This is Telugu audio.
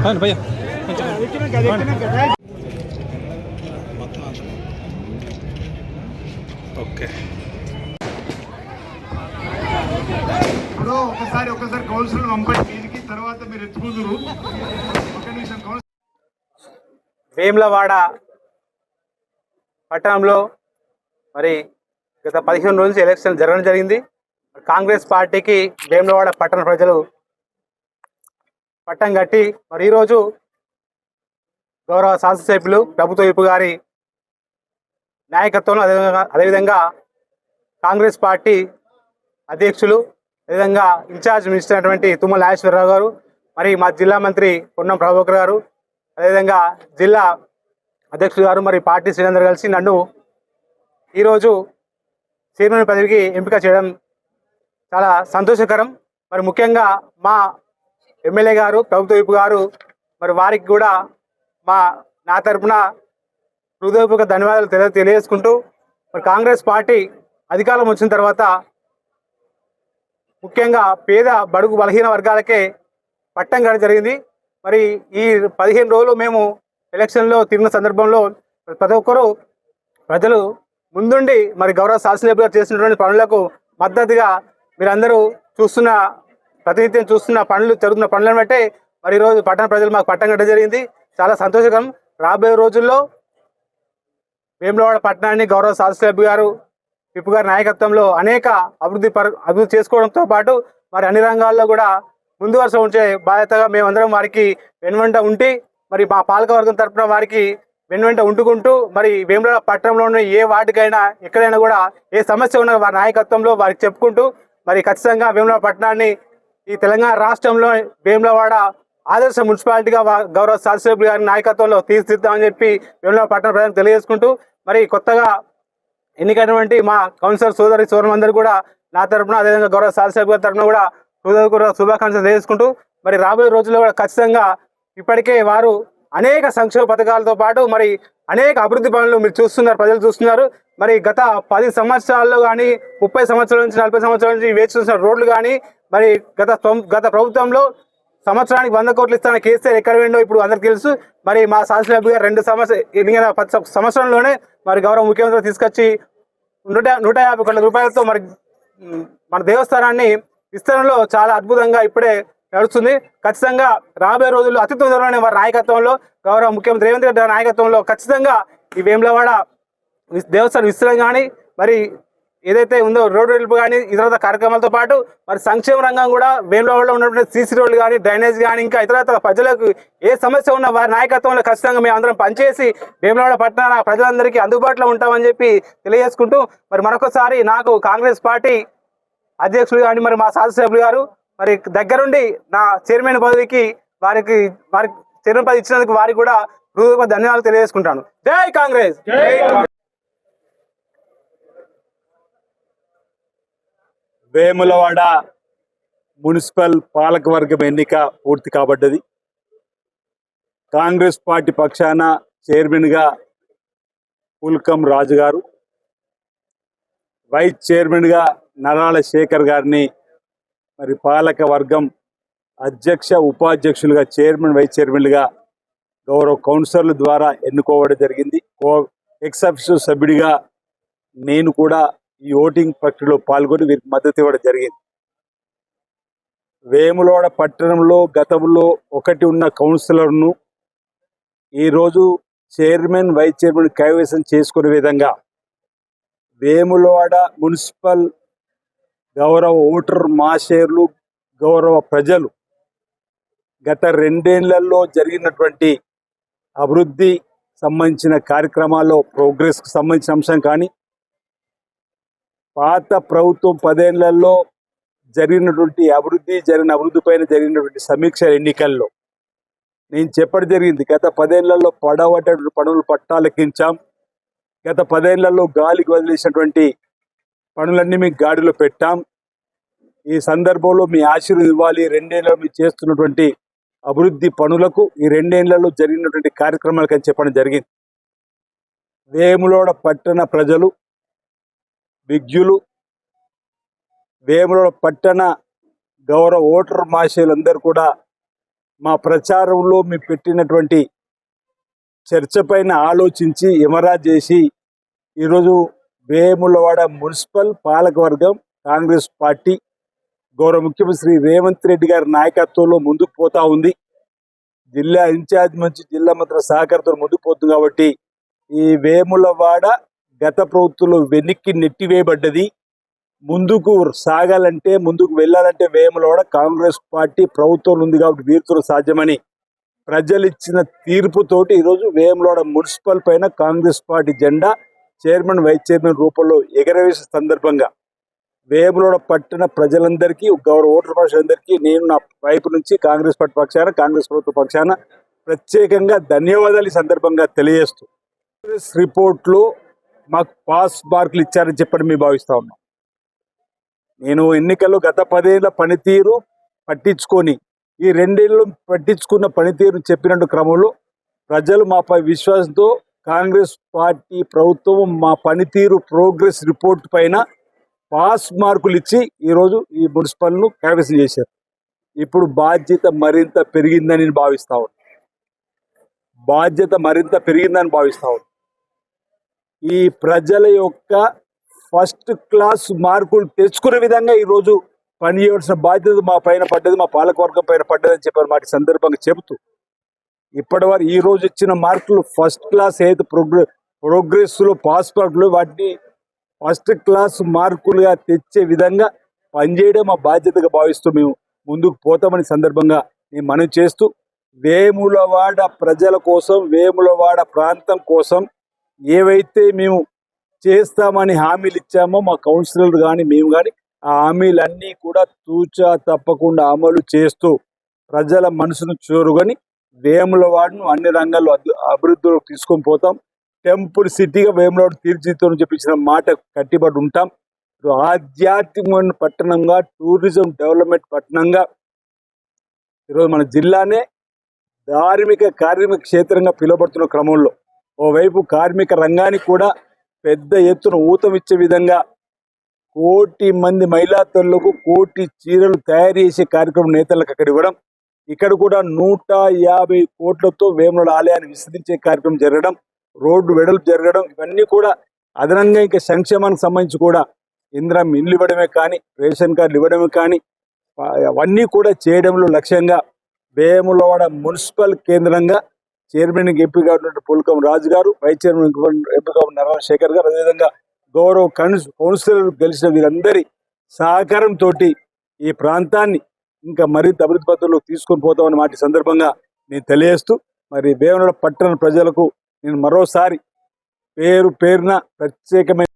భయ్యా ఓకే. ఇప్పుడు ఒకసారి కౌన్సిల్ పంపండి దీనికి, తర్వాత మీరు ఎత్తుకుందరు. వేములవాడ పట్టణంలో మరి గత 15 రోజుల నుంచి ఎలక్షన్ జరగడం జరిగింది. కాంగ్రెస్ పార్టీకి వేములవాడ పట్టణ ప్రజలు పట్టం కట్టి మరి ఈరోజు గౌరవ శాసనసభ్యులు ప్రభుత్వ విప్ గారి నాయకత్వంలో అదేవిధంగా కాంగ్రెస్ పార్టీ అధ్యక్షులు అదేవిధంగా ఇన్ఛార్జ్ మినిస్టర్ అయినటువంటి తుమ్మల నాగేశ్వరరావు గారు, మరి మా జిల్లా మంత్రి పొన్నం ప్రభాకర్ గారు, అదేవిధంగా జిల్లా అధ్యక్షులు గారు, మరి పార్టీ శ్రేణులందరూ కలిసి నన్ను ఈరోజు చైర్మన్ పదవికి ఎంపిక చేయడం చాలా సంతోషకరం. మరి ముఖ్యంగా మా ఎమ్మెల్యే గారు ప్రభుత్వ విప్ గారు, మరి వారికి కూడా నా తరఫున హృదయపూర్వక ధన్యవాదాలు తెలియజేసుకుంటూ, మరి కాంగ్రెస్ పార్టీ అధికారం వచ్చిన తర్వాత ముఖ్యంగా పేద బడుగు బలహీన వర్గాలకే పట్టం కట్టడం జరిగింది. మరి ఈ 15 రోజులు మేము ఎలక్షన్లో తిరిగిన సందర్భంలో ప్రతి ఒక్కరూ ప్రజలు ముందుండి మరి గౌరవ శాసనసభ్యులు గారు చేసినటువంటి పనులకు మద్దతుగా మీరందరూ ప్రతినిత్యం చూస్తున్న జరుగుతున్న పనులను బట్టే మరి ఈరోజు పట్టణ ప్రజలు మాకు పట్టం కట్టడం జరిగింది. చాలా సంతోషకరం. రాబోయే రోజుల్లో వేములవాడ పట్టణాన్ని గౌరవ శాసనసభ్యు గారు విప్ గారి నాయకత్వంలో అనేక అభివృద్ధి చేసుకోవడంతో పాటు మరి అన్ని రంగాల్లో కూడా ముందు వరుస ఉంచే బాధ్యతగా మేమందరం వారికి వెనువెంట ఉండి, మరి మా పాలకవర్గం తరఫున వారికి వెనువెంట ఉంటుకుంటూ, మరి వేములవాడ పట్టణంలోని ఏ వార్డుకైనా ఎక్కడైనా కూడా ఏ సమస్య ఉన్న వారి నాయకత్వంలో వారికి చెప్పుకుంటూ, మరి ఖచ్చితంగా వేములవాడ పట్టణాన్ని ఈ తెలంగాణ రాష్ట్రంలో వేములవాడ ఆదర్శ మున్సిపాలిటీగా గౌరవ శాసనసభ్యులు గారి నాయకత్వంలో తీర్చిదిద్దామని చెప్పి వేములవాడ పట్టణ ప్రజలకు తెలియజేసుకుంటూ, మరి కొత్తగా ఎన్నికైనటువంటి మా కౌన్సిలర్ సోదరులందరూ కూడా నా తరఫున అదేవిధంగా గౌరవ శాసనసభ్యుల గారి తరఫున కూడా హృదయపూర్వక శుభాకాంక్షలు తెలియజేసుకుంటూ, మరి రాబోయే రోజుల్లో కూడా ఖచ్చితంగా ఇప్పటికే వారు అనేక సంక్షేమ పథకాలతో పాటు మరి అనేక అభివృద్ధి పనులు ప్రజలు చూస్తున్నారు. మరి గత 10 సంవత్సరాల్లో కానీ 30 సంవత్సరాల నుంచి 40 సంవత్సరాల నుంచి వేచి చూసిన రోడ్లు కానీ, మరి గత ప్రభుత్వంలో సంవత్సరానికి 100 కోట్లు ఇస్తాన కేసీఆర్ ఎక్కడ వెండో ఇప్పుడు అందరికి తెలుసు. మరి మా శాసనసభ్యులు గారు 10 సంవత్సరంలోనే మరి గౌరవ ముఖ్యమంత్రి తీసుకొచ్చి 150 కోట్ల రూపాయలతో మరి మన దేవస్థానాన్ని విస్తరణలో చాలా అద్భుతంగా ఇప్పుడే నడుస్తుంది. ఖచ్చితంగా రాబోయే రోజుల్లో అతి తొందరలోనే వారి నాయకత్వంలో గౌరవ ముఖ్యమంత్రి రేవంత్ రెడ్డి గారి నాయకత్వంలో ఖచ్చితంగా ఈ వేములవాడ దేవస్థాన విస్తరణ కానీ, మరి ఏదైతే ఉందో రోడ్డు వెలుపు కానీ ఇతర కార్యక్రమాలతో పాటు మరి సంక్షేమ రంగం కూడా వేములవాడలో ఉన్నటువంటి సీసీ రోడ్లు కానీ, డ్రైనేజ్ కానీ, ఇంకా ఇతర ప్రజలకు ఏ సమస్య ఉన్నా వారి నాయకత్వంలో ఖచ్చితంగా మేము అందరం పనిచేసి వేములవాడ పట్టణ ప్రజలందరికీ అందుబాటులో ఉంటామని చెప్పి తెలియజేసుకుంటూ, మరి మరొకసారి నాకు కాంగ్రెస్ పార్టీ అధ్యక్షులు కానీ మరి మా శాసనసభ్యులు గారు మరి దగ్గరుండి నా చైర్మన్ పదవికి వారికి చైర్మన్ పదవి ఇచ్చినందుకు వారికి కూడా హృదయపూర్వక ధన్యవాదాలు తెలియజేసుకుంటాను. జై కాంగ్రెస్. వేములవాడ మున్సిపల్ పాలకవర్గం ఎన్నిక పూర్తి కాబడ్డది. కాంగ్రెస్ పార్టీ పక్షాన చైర్మన్గా పుల్కం రాజు గారు, వైస్ చైర్మన్గా నరాల శేఖర్ గారిని మరి పాలక వర్గం అధ్యక్ష ఉపాధ్యక్షులుగా చైర్మన్ వైస్ చైర్మన్లుగా గౌరవ కౌన్సిలర్ల ద్వారా ఎన్నుకోవడం జరిగింది. ఎక్స్ అఫీషియల్ సభ్యుడిగా నేను కూడా ఈ ఓటింగ్ ప్రక్రియలో పాల్గొని వీరికి మద్దతు ఇవ్వడం జరిగింది. వేములవాడ పట్టణంలో గతంలో ఒకటి ఉన్న కౌన్సిలర్ను ఈరోజు చైర్మన్ వైస్ చైర్మన్ కైవసం చేసుకునే విధంగా వేములవాడ మున్సిపల్ గౌరవ ఓటర్ మాషేర్లు, గౌరవ ప్రజలు గత 2 ఏళ్లలో జరిగినటువంటి అభివృద్ధి సంబంధించిన కార్యక్రమాల్లో ప్రోగ్రెస్కి సంబంధించిన అంశం కానీ, పాత ప్రభుత్వం 10 ఏళ్లలో జరిగిన అభివృద్ధి పైన జరిగినటువంటి సమీక్ష ఎన్నికల్లో నేను చెప్పడం జరిగింది. గత 10 ఏళ్లలో పడవటువంటి పనులు పట్టాలెక్కించాం. గత 10 ఏళ్లలో గాలికి వదిలేసినటువంటి పనులన్నీ మీకు గాడిలో పెట్టాం. ఈ సందర్భంలో మీ ఆశీర్వాదం ఇవ్వాలి. 2 ఏళ్లలో మీరు చేస్తున్నటువంటి అభివృద్ధి పనులకు, ఈ 2 ఏళ్లలో జరిగినటువంటి కార్యక్రమాలకు అని చెప్పడం జరిగింది. వేములవాడ పట్టణ ప్రజలు, విజ్ఞులు, వేములవాడ పట్టణ గౌరవ ఓటర్ మహాశయులందరూ కూడా మా ప్రచారంలో మేము పెట్టినటువంటి చర్చ పైన ఆలోచించి ఎమరా చేసి ఈరోజు వేములవాడ మున్సిపల్ పాలకవర్గం కాంగ్రెస్ పార్టీ గౌరవ ముఖ్యమంత్రి శ్రీ రేవంత్ రెడ్డి గారి నాయకత్వంలో ముందుకు పోతా ఉంది. జిల్లా ఇన్ఛార్జ్ మంచి జిల్లా మంత్రుల సహకారంతో ముందుకు పోతుంది. కాబట్టి ఈ వేములవాడ గత ప్రభుత్వంలో వెనక్కి నెట్టివేయబడ్డది. ముందుకు సాగాలంటే ముందుకు వెళ్ళాలంటే వేములవాడ కాంగ్రెస్ పార్టీ ప్రభుత్వం ఉంది కాబట్టి వీరితో సాధ్యమని ప్రజలు ఇచ్చిన తీర్పుతోటి ఈరోజు వేములవాడ మున్సిపల్ పైన కాంగ్రెస్ పార్టీ జెండా చైర్మన్ వైస్ చైర్మన్ రూపంలో ఎగరవేసిన సందర్భంగా వేములవాడ పట్టణ ప్రజలందరికీ గౌరవ ఓటర్ ప్రజలందరికీ నేను నా వైపు నుంచి కాంగ్రెస్ పార్టీ పక్షాన కాంగ్రెస్ ప్రభుత్వ పక్షాన ప్రత్యేకంగా ధన్యవాదాలు ఈ సందర్భంగా తెలియజేస్తూ కాంగ్రెస్ రిపోర్ట్లో మాకు పాస్ మార్కులు ఇచ్చారని చెప్పని మేము భావిస్తా ఉన్నాం. నేను ఎన్నికల్లో గత 10 ఏళ్ల పనితీరు పట్టించుకొని ఈ 2 ఏళ్ళు పట్టించుకున్న పనితీరు చెప్పినట్టు క్రమంలో ప్రజలు మాపై విశ్వాసంతో కాంగ్రెస్ పార్టీ ప్రభుత్వం మా పనితీరు ప్రోగ్రెస్ రిపోర్ట్ పైన పాస్ మార్కులు ఇచ్చి ఈరోజు ఈ మున్సిపల్ను కైవసం చేశారు. ఇప్పుడు బాధ్యత మరింత పెరిగిందని భావిస్తా ఉన్నాను. ఈ ప్రజల యొక్క ఫస్ట్ క్లాస్ మార్కులు తెచ్చుకునే విధంగా ఈరోజు పనిచేయాల్సిన బాధ్యత మా పైన పడ్డది, మా పాలకవర్గం పైన పడ్డదని చెప్పారు. మాట సందర్భంగా చెబుతూ ఇప్పటివరకు ఈ రోజు ఇచ్చిన మార్కులు ఫస్ట్ క్లాస్ ఏదైతే ప్రోగ్రెస్లో పాస్ మార్కులు వాటిని ఫస్ట్ క్లాస్ మార్కులుగా తెచ్చే విధంగా పనిచేయడం మా బాధ్యతగా భావిస్తూ మేము ముందుకు పోతామని సందర్భంగా నేను మనవి చేస్తూ వేములవాడ ప్రజల కోసం వేములవాడ ప్రాంతం కోసం ఏవైతే మేము చేస్తామని హామీలు ఇచ్చామో మా కౌన్సిలర్ కానీ మేము కానీ ఆ హామీలన్నీ కూడా తూచా తప్పకుండా అమలు చేస్తూ ప్రజల మనసును చూరుకొని వేములవాడను అన్ని రంగాల్లో అభివృద్ధిలోకి తీసుకొని పోతాం. టెంపుల్ సిటీగా వేములవాడ తీర్చిదిద్దామని చెప్పించిన మాట కట్టుబడి ఉంటాం. ఆధ్యాత్మికమైన పట్టణంగా టూరిజం డెవలప్మెంట్ పట్టణంగా ఈరోజు మన జిల్లానే కార్మిక క్షేత్రంగా పిలువబడుతున్న క్రమంలో ఓవైపు కార్మిక రంగానికి కూడా పెద్ద ఎత్తున ఊతమిచ్చే విధంగా 1 కోటి మంది మహిళా తల్లులకు 1 కోటి చీరలు తయారు చేసే కార్యక్రమం నేతలకు అక్కడ ఇవ్వడం, ఇక్కడ కూడా 150 కోట్లతో వేములవాడ ఆలయాన్ని విస్తరించే కార్యక్రమం జరగడం, రోడ్డు వెడల్పు జరగడం, ఇవన్నీ కూడా అదనంగా ఇంకా సంక్షేమానికి సంబంధించి కూడా ఇందిరమ్మ ఇండ్లు ఇవ్వడమే కానీ రేషన్ కార్డులు ఇవ్వడమే కానీ అవన్నీ కూడా చేయడంలో లక్ష్యంగా వేములవాడ మున్సిపల్ కేంద్రంగా చైర్మన్ ఎంపీగా ఉన్నటువంటి పుల్కం రాజు గారు, వైస్ చైర్మన్ ఎంపీగా ఉన్న నరవణ శేఖర్ గారు, అదేవిధంగా గౌరవ కౌన్సిలర్ గెలిచిన వీరందరి సహకారంతో ఈ ప్రాంతాన్ని ఇంకా మరింత అభివృద్ధి పద్ధతుల్లో తీసుకొని పోతామని మాట సందర్భంగా నేను తెలియజేస్తూ మరి వేములవాడ పట్టణ ప్రజలకు నేను మరోసారి పేరున ప్రత్యేకమైన